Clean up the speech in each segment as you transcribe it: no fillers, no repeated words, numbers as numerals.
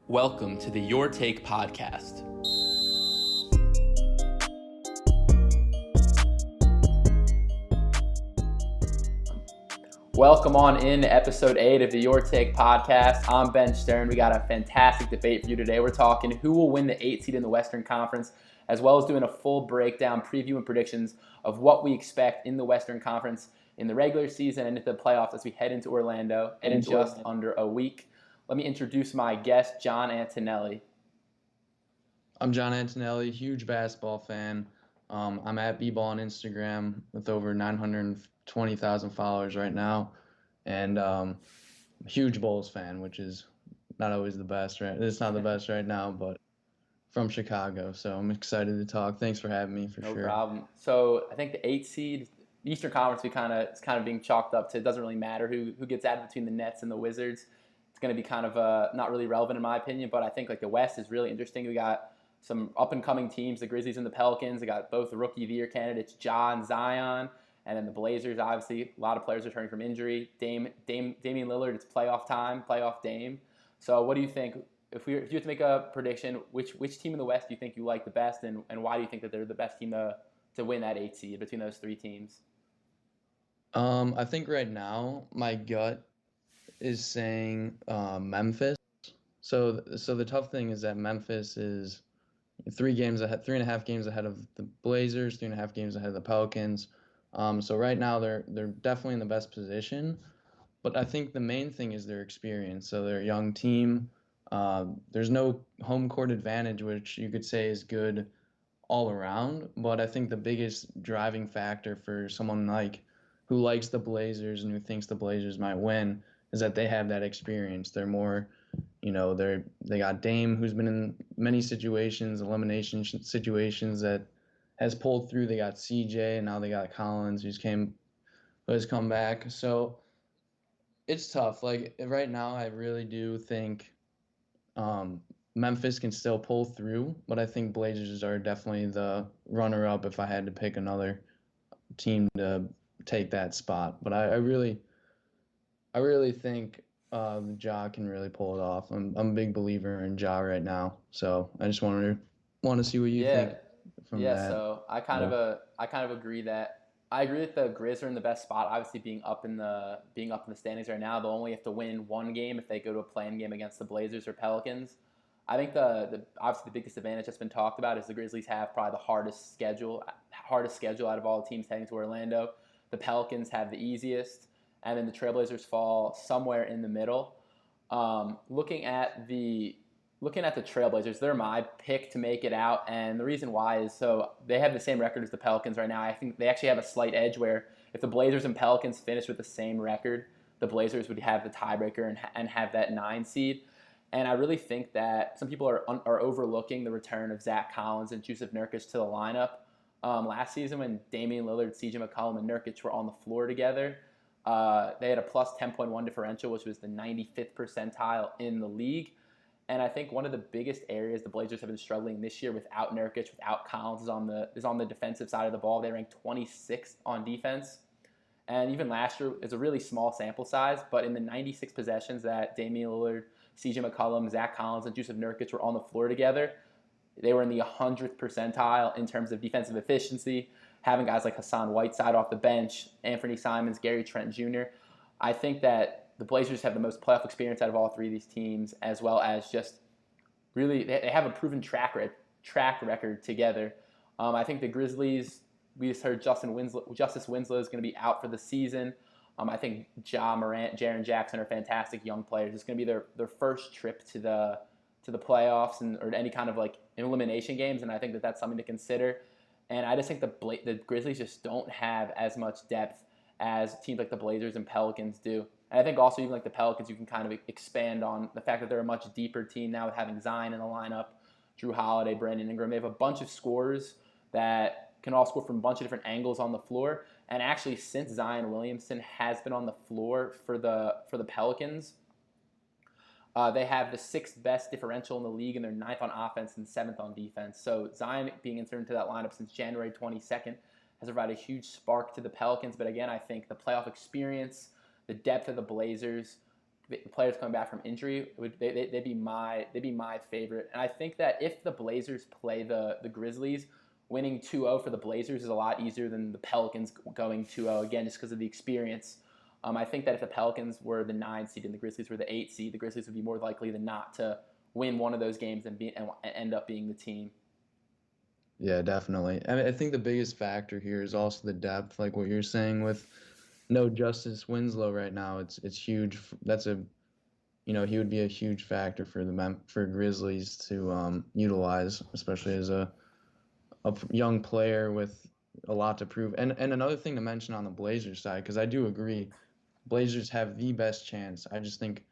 Welcome to the Your Take podcast. Welcome on in to episode 8 of the Your Take podcast. I'm Ben Stern. We got a fantastic debate for you today. We're talking who will win the 8 seed in the Western Conference, as well as doing a full breakdown, preview, and predictions of what we expect in the Western Conference in the regular season and into the playoffs as we head into Orlando in just under a week. Let me introduce my guest, John Antonelli. I'm John Antonelli, huge basketball fan. I'm at B-Ball on Instagram with over 920,000 followers right now, and huge Bulls fan, which is not always the best, right? It's not the best right now, but from Chicago, so I'm excited to talk. Thanks for having me, for sure. No problem. So I think the 8 seed, Eastern Conference, it's kind of being chalked up to it doesn't really matter who gets out between the Nets and the Wizards. It's going to be kind of not really relevant in my opinion, but I think like the West is really interesting. We got some up-and-coming teams, the Grizzlies and the Pelicans. They got both the Rookie of the Year candidates, Ja and Zion, and then the Blazers, obviously, a lot of players returning from injury. Damian Lillard, it's playoff time, playoff Dame. So what do you think? If you have to make a prediction, which team in the West do you think you like the best, and why do you think that they're the best team to win that 8 seed between those three teams? I think right now my gut is saying Memphis. So the tough thing is that Memphis is 3.5 games ahead of the Blazers, 3.5 games ahead of the Pelicans. So right now they're definitely in the best position, but I think the main thing is their experience. So they're a young team. There's no home court advantage, which you could say is good all around. But I think the biggest driving factor for someone who likes the Blazers and who thinks the Blazers might win is that they have that experience. They're more, they got Dame, who's been in many situations, elimination situations, that has pulled through. They got CJ, and now they got Collins, who has come back. So it's tough. Like right now, I really do think Memphis can still pull through, but I think Blazers are definitely the runner-up if I had to pick another team to take that spot. But I really think Ja can really pull it off. I'm a big believer in Ja right now, so I just want to see what you think from that. So I kind of agree that the Grizz are in the best spot. Obviously, being up in the standings right now, they'll only have to win one game if they go to a play-in game against the Blazers or Pelicans. I think obviously the biggest advantage that's been talked about is the Grizzlies have probably the hardest schedule out of all the teams heading to Orlando. The Pelicans have the easiest, and then the Trailblazers fall somewhere in the middle. Looking at the Trailblazers, they're my pick to make it out, and the reason why is so they have the same record as the Pelicans right now. I think they actually have a slight edge where if the Blazers and Pelicans finish with the same record, the Blazers would have the tiebreaker and have that 9 seed. And I really think that some people are overlooking the return of Zach Collins and Jusuf Nurkic to the lineup. Last season when Damian Lillard, CJ McCollum, and Nurkic were on the floor together, they had a plus 10.1 differential, which was the 95th percentile in the league. And I think one of the biggest areas the Blazers have been struggling this year without Nurkic, without Collins, is on the defensive side of the ball. They ranked 26th on defense. And even last year, it's a really small sample size, but in the 96 possessions that Damian Lillard, CJ McCollum, Zach Collins, and Jusuf Nurkic were on the floor together, they were in the 100th percentile in terms of defensive efficiency, having guys like Hassan Whiteside off the bench, Anthony Simons, Gary Trent Jr. I think that the Blazers have the most playoff experience out of all three of these teams, as well as just really they have a proven track record together. I think the Grizzlies, we just heard Justice Winslow is going to be out for the season. I think Ja Morant, Jaren Jackson are fantastic young players. It's going to be their first trip to the playoffs or any kind of like elimination games, and I think that that's something to consider. And I just think the Grizzlies just don't have as much depth as teams like the Blazers and Pelicans do. And I think also even like the Pelicans, you can kind of expand on the fact that they're a much deeper team now with having Zion in the lineup, Drew Holiday, Brandon Ingram. They have a bunch of scorers that can all score from a bunch of different angles on the floor. And actually, since Zion Williamson has been on the floor for the Pelicans, they have the 6th best differential in the league, and they're 9th on offense and 7th on defense. So Zion being inserted into that lineup since January 22nd has provided a huge spark to the Pelicans. But again, I think the playoff experience, the depth of the Blazers, the players coming back from injury, they'd be my favorite. And I think that if the Blazers play the Grizzlies, winning 2-0 for the Blazers is a lot easier than the Pelicans going 2-0 again, just because of the experience. I think that if the Pelicans were the 9 seed and the Grizzlies were the 8 seed, the Grizzlies would be more likely than not to win one of those games and end up being the team. Yeah, definitely. I mean, I think the biggest factor here is also the depth, like what you're saying with no Justice Winslow right now. It's huge. That's a he would be a huge factor for for Grizzlies to utilize, especially as a young player with a lot to prove. And another thing to mention on the Blazers side, because I do agree, Blazers have the best chance. I just think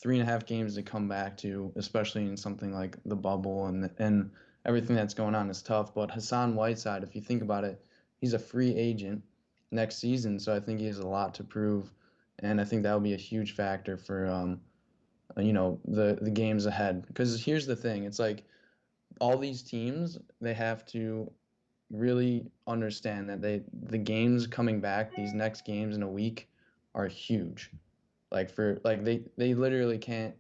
3.5 games to come back to, especially in something like the bubble and everything that's going on, is tough. But Hassan Whiteside, if you think about it, he's a free agent next season, so I think he has a lot to prove, and I think that will be a huge factor for the games ahead. Because here's the thing, it's like all these teams, they have to really understand that the games coming back, these next games in a week, are huge. They literally can't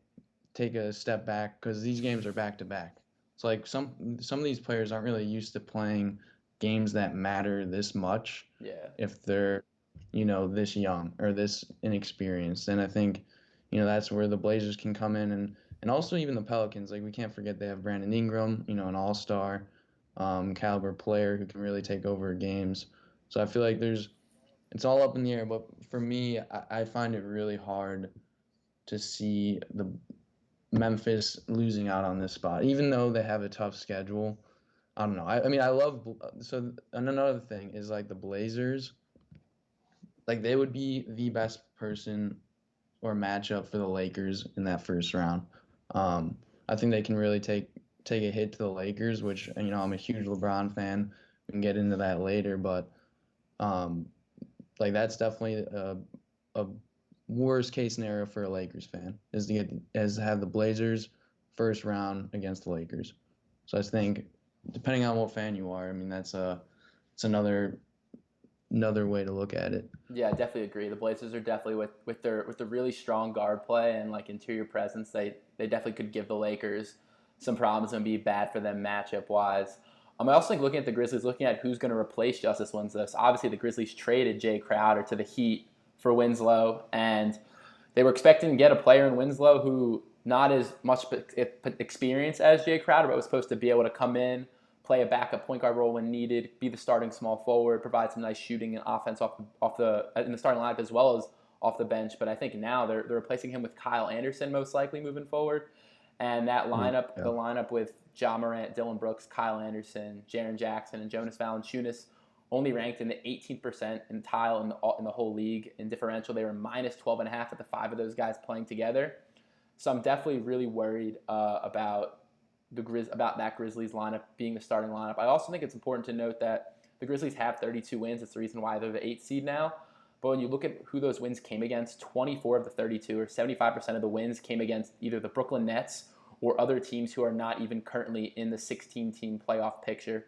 take a step back because these games are back to back. It's like some of these players aren't really used to playing games that matter this much. Yeah. If they're this young or this inexperienced. And I think that's where the Blazers can come in, and also even the Pelicans. Like, we can't forget they have Brandon Ingram, an all-star caliber player who can really take over games. So I feel like it's all up in the air. But for me, I find it really hard to see the Memphis losing out on this spot, even though they have a tough schedule. I don't know. I mean, I love and another thing is, like, the Blazers, like, they would be the best person or matchup for the Lakers in that first round. I think they can really take a hit to the Lakers, which I'm a huge LeBron fan. We can get into that later, but like, that's definitely a worst case scenario for a Lakers fan is to have the Blazers first round against the Lakers. So I think, depending on what fan you are, I mean, it's another way to look at it. Yeah, I definitely agree. The Blazers are definitely with the really strong guard play and like interior presence, they definitely could give the Lakers some problems and be bad for them matchup wise. I also think, looking at the Grizzlies, looking at who's going to replace Justice Winslow. So obviously the Grizzlies traded Jay Crowder to the Heat for Winslow, and they were expecting to get a player in Winslow who not as much experience as Jay Crowder, but was supposed to be able to come in, play a backup point guard role when needed, be the starting small forward, provide some nice shooting and offense in the starting lineup as well as off the bench. But I think now they're replacing him with Kyle Anderson most likely moving forward. And that lineup, Yeah. the lineup with Ja Morant, Dillon Brooks, Kyle Anderson, Jaren Jackson, and Jonas Valanciunas, only ranked in the 18th percentile in the whole league in differential. They were minus 12.5 with the 5 of those guys playing together. So I'm definitely really worried about that Grizzlies lineup being the starting lineup. I also think it's important to note that the Grizzlies have 32 wins. It's the reason why they're the 8th seed now. But when you look at who those wins came against, 24 of the 32, or 75% of the wins, came against either the Brooklyn Nets or other teams who are not even currently in the 16-team playoff picture.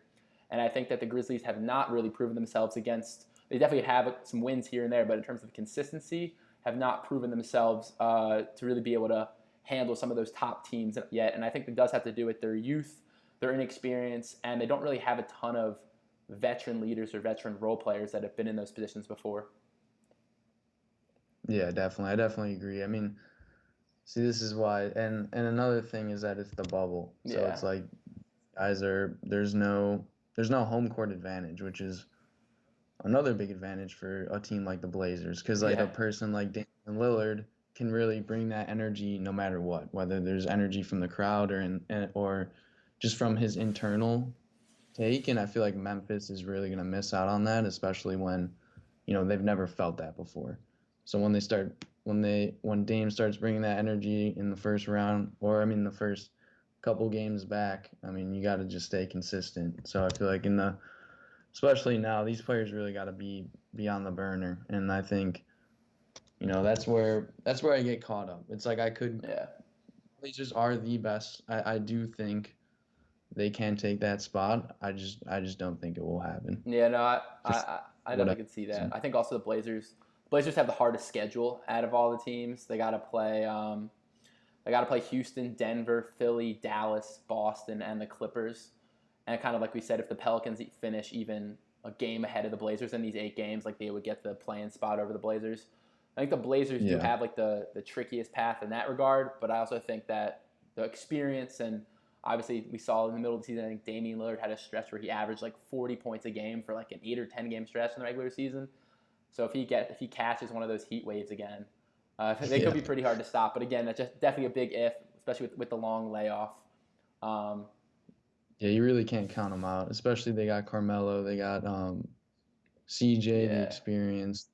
And I think that the Grizzlies have not really proven themselves against. They definitely have some wins here and there, but in terms of consistency, have not proven themselves to really be able to handle some of those top teams yet. And I think it does have to do with their youth, their inexperience, and they don't really have a ton of veteran leaders or veteran role players that have been in those positions before. Yeah, definitely. I definitely agree. I mean, see, this is why, and another thing is that it's the bubble, so Yeah. it's like there's no home court advantage, which is another big advantage for a team like the Blazers, because like Yeah. a person like Damian Lillard can really bring that energy no matter what, whether there's energy from the crowd or just from his internal take. And I feel like Memphis is really gonna miss out on that, especially when they've never felt that before. So when Dame starts bringing that energy in the first round, or I mean the first couple games back, I mean, you got to just stay consistent. So I feel like especially now, these players really got to be on the burner, and I think that's where I get caught up. It's like Yeah. Blazers are the best. I do think they can take that spot. I just don't think it will happen. Yeah, no, For I whatever definitely could see that. reason. I think also the Blazers Blazers have the hardest schedule out of all the teams. They got to play Houston, Denver, Philly, Dallas, Boston, and the Clippers. And kind of like we said, if the Pelicans finish even a game ahead of the Blazers in these 8 games, like they would get the play-in spot over the Blazers. I think the Blazers do Yeah. have like the trickiest path in that regard, but I also think that the experience and obviously we saw in the middle of the season, I think Damian Lillard had a stretch where he averaged like 40 points a game for like an 8 or 10 game stretch in the regular season. So if he catches one of those heat waves again, they could be pretty hard to stop. But again, that's just definitely a big if, especially with the long layoff. Yeah, you really can't count them out. Especially they got Carmelo, they got CJ, the Yeah, experience,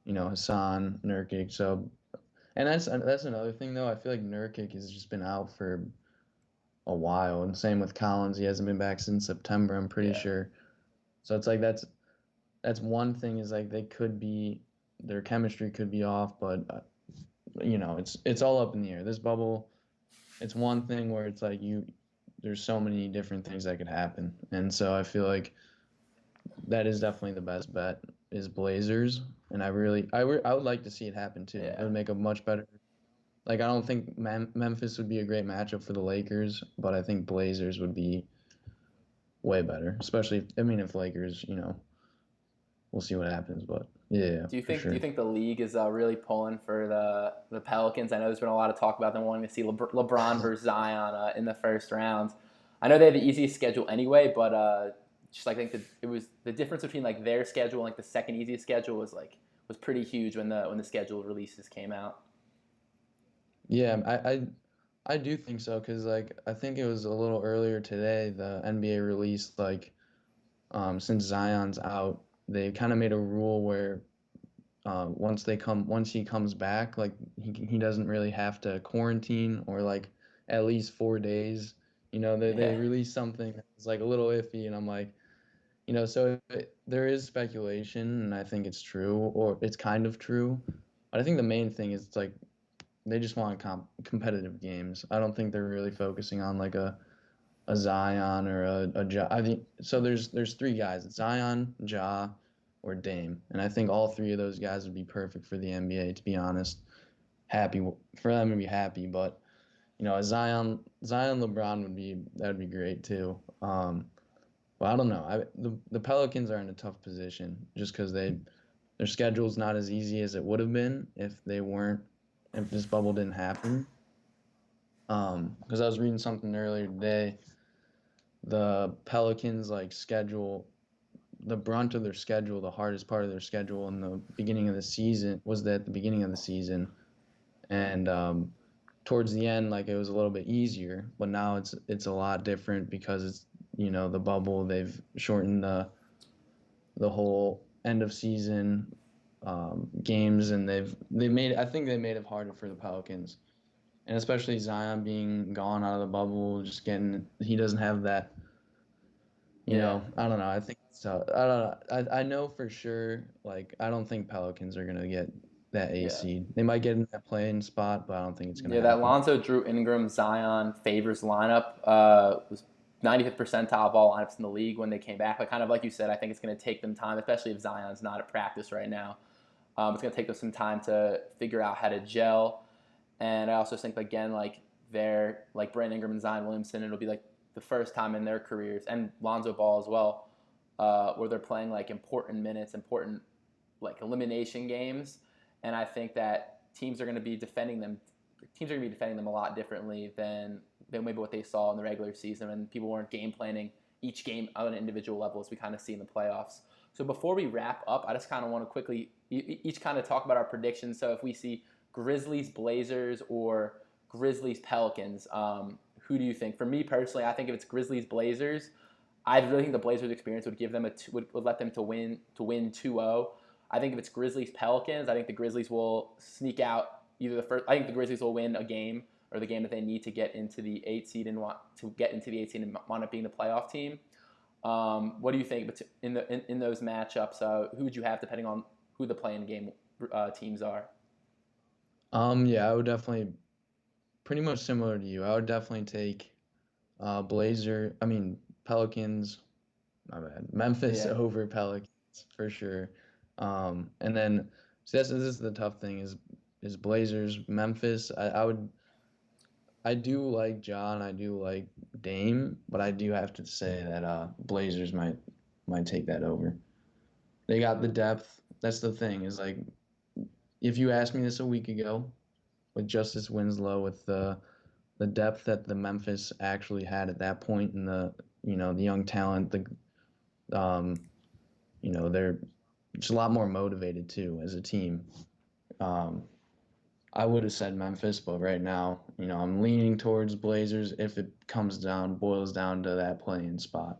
Hassan, Nurkic. So, and that's another thing though. I feel like Nurkic has just been out for a while, and same with Collins. He hasn't been back since September, I'm pretty yeah, sure. So it's like that's one thing is like their chemistry could be off, but it's all up in the air. This bubble, it's one thing where it's like there's so many different things that could happen, and so I feel like that is definitely the best bet is Blazers, and I would like to see it happen too. It yeah. would make a much better. Like I don't think Memphis would be a great matchup for the Lakers, but I think Blazers would be way better, especially if Lakers, we'll see what happens, but yeah, for Do you sure. think the league is really pulling for the Pelicans? I know there's been a lot of talk about them wanting to see LeBron versus Zion in the first round. I know they have the easiest schedule anyway, but just like I think it was the difference between like their schedule and like the second easiest schedule was pretty huge when the schedule releases came out. Yeah, I do think so because like I think it was a little earlier today the NBA released like since Zion's out they kind of made a rule where once he comes back like he doesn't really have to quarantine or like at least 4 days. They Yeah, released something that's like a little iffy and I'm like so there is speculation and I think it's true or it's kind of true. But I think the main thing is it's like they just want competitive games. I don't think they're really focusing on like a Zion or a Ja. I think so. There's three guys: Zion, Ja, or Dame, and I think all three of those guys would be perfect for the NBA. To be honest, happy for them to be happy, but a Zion LeBron would be great too. But I don't know. The Pelicans are in a tough position just because their schedule's not as easy as it would have been if this bubble didn't happen. Because I was reading something earlier today, the Pelicans like schedule the brunt of their schedule, the hardest part of their schedule in the beginning of the season was at the beginning of the season, and towards the end, like it was a little bit easier, but now it's a lot different because it's the bubble. They've shortened the whole end of season games, and they've made I think they made it harder for the Pelicans, and especially Zion being gone out of the bubble, just getting he doesn't have that. yeah, I don't know. I think so. I don't know. I know for sure. Like I don't think Pelicans are gonna get that A yeah. seed. They might get in that playing spot, but I don't think it's gonna Yeah, that happen. Lonzo, Drew Ingram, Zion Favors lineup was 95th percentile of all lineups in the league when they came back. But kind of like you said, I think it's going to take them time, especially if Zion's not at practice right now. It's going to take them some time to figure out how to gel. And I also think again, like they're like Brandon Ingram and Zion Williamson, it'll be like the first time in their careers, and Lonzo Ball as well, where they're playing like important minutes, important like elimination games. And I think that teams are going to be defending them a lot differently than maybe what they saw in the regular season, and people weren't game planning each game on an individual level as we kind of see in the playoffs. So before we wrap up, I just kind of want to quickly each kind of talk about our predictions. So if we see Grizzlies Blazers or Grizzlies Pelicans, who do you think? For me personally, I think if it's Grizzlies Blazers, I really think the Blazers experience would give them would let them to win 2-0. I think if it's Grizzlies Pelicans, I think the Grizzlies will sneak out either the first. I think the Grizzlies will win a game or the game that they need to get into the 8 seed and and wind up being the playoff team. What do you think? But in those matchups, who would you have depending on who the playing game teams are? Yeah, I would definitely pretty much similar to you. I would definitely take Pelicans. My bad. Memphis Yeah, over Pelicans for sure. And then See, this is the tough thing is Blazers, Memphis. I do like John, I do like Dame, but I do have to say that Blazers might take that over. They got the depth. That's the thing is like if you asked me this a week ago with Justice Winslow with the depth that the Memphis actually had at that point in the young talent, um they're just a lot more motivated too as a team. Um, I would have said Memphis, but right now, I'm leaning towards Blazers if it boils down to that playing spot.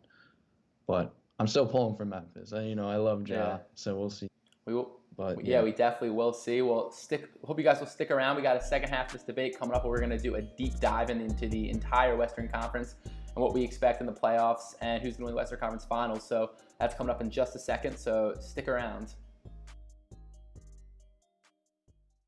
But I'm still pulling for Memphis. I love Ja, Yeah. so we'll see. We will. But Yeah, yeah, we definitely will see. Hope you guys will stick around. We got a second half of this debate coming up where we're going to do a deep dive into the entire Western Conference and what we expect in the playoffs and who's going to win the Western Conference Finals. So that's coming up in just a second. So stick around.